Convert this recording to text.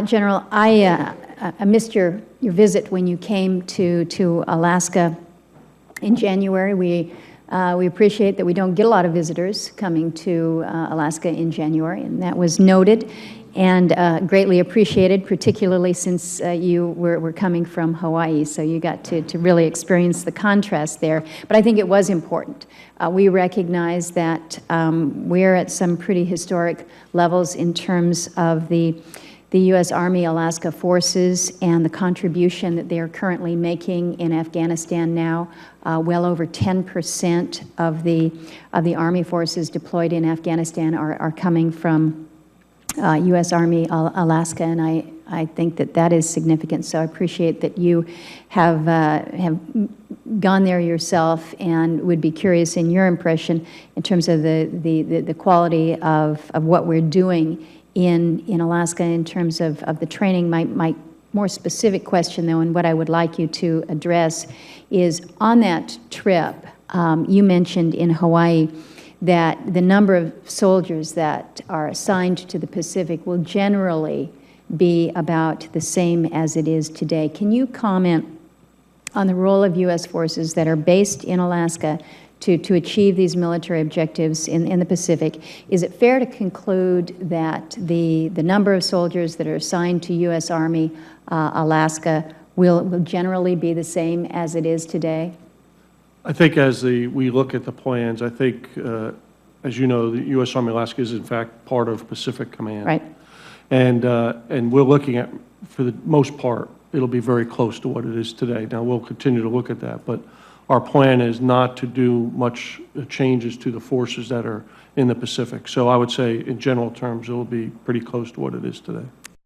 General, I missed your visit when you came to Alaska in January. We appreciate that we don't get a lot of visitors coming to Alaska in January, and that was noted and greatly appreciated, particularly since you were coming from Hawaii, so you got to really experience the contrast there. But I think it was important. We recognize that we're at some pretty historic levels in terms of the U.S. Army Alaska Forces and the contribution that they are currently making in Afghanistan now. Well over 10% of the Army forces deployed in Afghanistan are coming from U.S. Army Alaska, and I think that is significant. So I appreciate that you have gone there yourself, and would be curious in your impression in terms of the quality of what we're doing in Alaska in terms of the training. My more specific question, though, and what I would like you to address is, on that trip, you mentioned in Hawaii that the number of soldiers that are assigned to the Pacific will generally be about the same as it is today. Can you comment on the role of U.S. forces that are based in Alaska to achieve these military objectives in the Pacific? Is it fair to conclude that the number of soldiers that are assigned to U.S. Army Alaska will generally be the same as it is today? I think as we look at the plans, I think, as you know, the U.S. Army Alaska is in fact part of Pacific Command. Right. And we're looking at, for the most part, it'll be very close to what it is today. Now, we'll continue to look at that, but our plan is not to do much changes to the forces that are in the Pacific. So I would say, in general terms, it will be pretty close to what it is today.